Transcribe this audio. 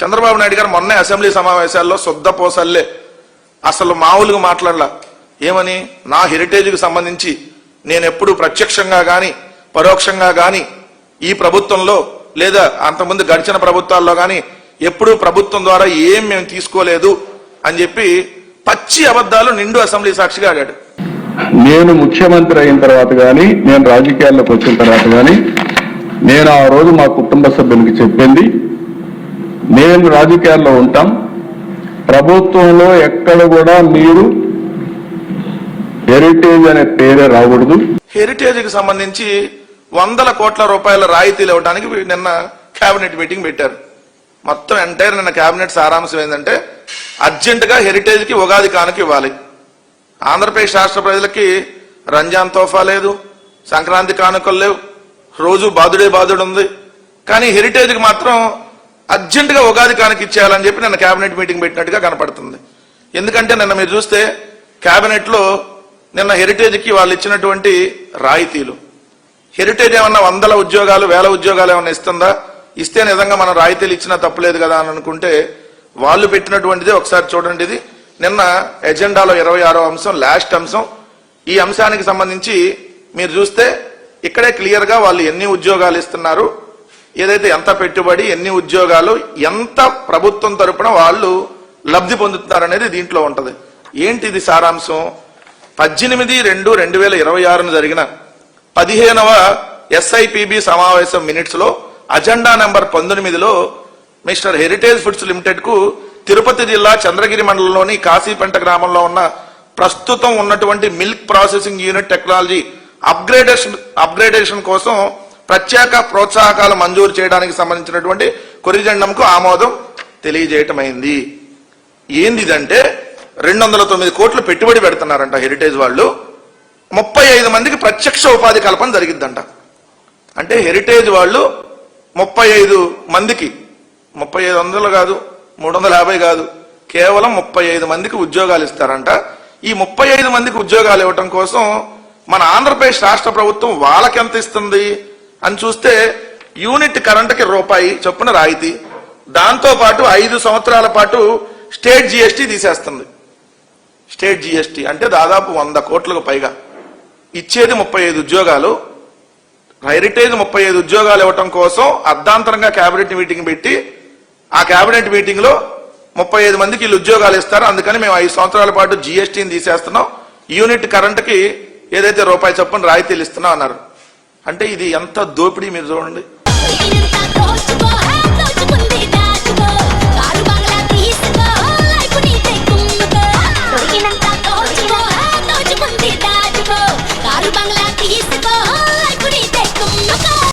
చంద్రబాబు నాయుడు గారు మొన్నే అసెంబ్లీ సమావేశాల్లో శుద్ధపోసల్లే అసలు మామూలుగా మాట్లాడలా. ఏమని, నా హెరిటేజ్కి సంబంధించి నేను ఎప్పుడు ప్రత్యక్షంగా కానీ పరోక్షంగా కానీ ఈ ప్రభుత్వంలో లేదా అంతకుముందు గడిచిన ప్రభుత్వాల్లో కానీ ఎప్పుడూ ప్రభుత్వం ద్వారా ఏం మేము తీసుకోలేదు అని చెప్పి పచ్చి అబద్ధాలు నిండు అసెంబ్లీ సాక్షిగా ఆడాడు. నేను ముఖ్యమంత్రి అయిన తర్వాత కానీ నేను రాజకీయాల్లోకి వచ్చిన తర్వాత కానీ నేను ఆ రోజు మా కుటుంబ సభ్యులకి చెప్పింది, నేను రాజకీయాల్లో ఉంటాం, ప్రభుత్వంలో ఎక్కడ కూడా మీరు హెరిటేజ్ అనే పేరే రాకూడదు. హెరిటేజ్కి సంబంధించి 100 కోట్ల రూపాయల రాయితీలు ఇవ్వడానికి నిన్న కేబినెట్ మీటింగ్ పెట్టారు. మొత్తం ఎంటైర్ నిన్న కేబినెట్ సారాంశం ఏంటంటే అర్జెంటుగా హెరిటేజ్కి ఉగాది కానుక ఇవ్వాలి. ఆంధ్రప్రదేశ్ రాష్ట్ర ప్రజలకి రంజాన్ తోఫా లేదు, సంక్రాంతి కానుకలు లేవు, రోజు బాదుడే బాదుడు ఉంది. కానీ హెరిటేజ్కి మాత్రం అర్జెంటుగా ఉగాది కానుక ఇచ్చేయాలని చెప్పి నిన్న కేబినెట్ మీటింగ్ పెట్టినట్టుగా కనపడుతుంది. ఎందుకంటే నిన్న మీరు చూస్తే కేబినెట్లో నిన్న హెరిటేజ్కి వాళ్ళు ఇచ్చినటువంటి రాయితీలు, హెరిటేజ్ ఏమన్నా 100 ఉద్యోగాలు 1000 ఉద్యోగాలు ఏమన్నా ఇస్తుందా? ఇస్తే నిజంగా మనం రాయితీలు ఇచ్చినా తప్పలేదు కదా అని అనుకుంటే వాళ్ళు పెట్టినటువంటిది ఒకసారి చూడండి. ఇది నిన్న ఎజెండాలో 26వ అంశం, లాస్ట్ అంశం. ఈ అంశానికి సంబంధించి మీరు చూస్తే ఇక్కడే క్లియర్ గా వాళ్ళు ఎన్ని ఉద్యోగాలు ఇస్తున్నారు, ఏదైతే ఎంత పెట్టుబడి, ఎన్ని ఉద్యోగాలు, ఎంత ప్రభుత్వం తరపున వాళ్ళు లబ్ధి పొందుతున్నారు అనేది దీంట్లో ఉంటది. ఏంటి ఇది సారాంశం? 18/2/2026 జరిగిన 15వ SIPB సమావేశం మినిట్స్ లో అజెండా నెంబర్ 19లో మిస్టర్ హెరిటేజ్ ఫుడ్స్ లిమిటెడ్ కు తిరుపతి జిల్లా చంద్రగిరి మండలంలోని కాశీపెంట గ్రామంలో ఉన్న ప్రస్తుతం ఉన్నటువంటి milk processing unit technology upgradation కోసం ప్రత్యేక ప్రోత్సాహకాలు మంజూరు చేయడానికి సంబంధించినటువంటి కొరిజెండంకు ఆమోదం తెలియజేయటమైంది. ఏందిదంటే 209 కోట్లు పెట్టుబడి పెడుతున్నారంట హెరిటేజ్ వాళ్ళు, 35 మందికి ప్రత్యక్ష ఉపాధి కల్పన జరిగిద్దంట. అంటే హెరిటేజ్ వాళ్ళు 35 మందికి 3500 కాదు, 350 కాదు, కేవలం 35 మందికి ఉద్యోగాలు ఇస్తారంట. ఈ 35 మందికి ఉద్యోగాలు ఇవ్వటం కోసం మన ఆంధ్రప్రదేశ్ రాష్ట్ర ప్రభుత్వం వాళ్ళకి ఎంత ఇస్తుంది అని చూస్తే యూనిట్ కరెంటుకి రూపాయి చొప్పున రాయితీ, దాంతో పాటు 5 సంవత్సరాల పాటు స్టేట్ జిఎస్టీ తీసేస్తుంది. స్టేట్ జిఎస్టీ అంటే దాదాపు 100 కోట్లకు పైగా. ఇచ్చేది 35 ఉద్యోగాలు. హెరిటేజ్ 35 ఉద్యోగాలు ఇవ్వటం కోసం అర్ధాంతరంగా కేబినెట్ మీటింగ్ పెట్టి ఆ కేబినెట్ మీటింగ్ లో 35 మందికి వీళ్ళు ఉద్యోగాలు ఇస్తారు, అందుకని మేము 5 సంవత్సరాల పాటు జిఎస్టీని తీసేస్తున్నాం, యూనిట్ కరెంటుకి ఏదైతే రూపాయి చొప్పున రాయితీలు ఇస్తున్నాం అన్నారు. అంటే ఇది ఎంత దోపిడీ మీరు చూడండి.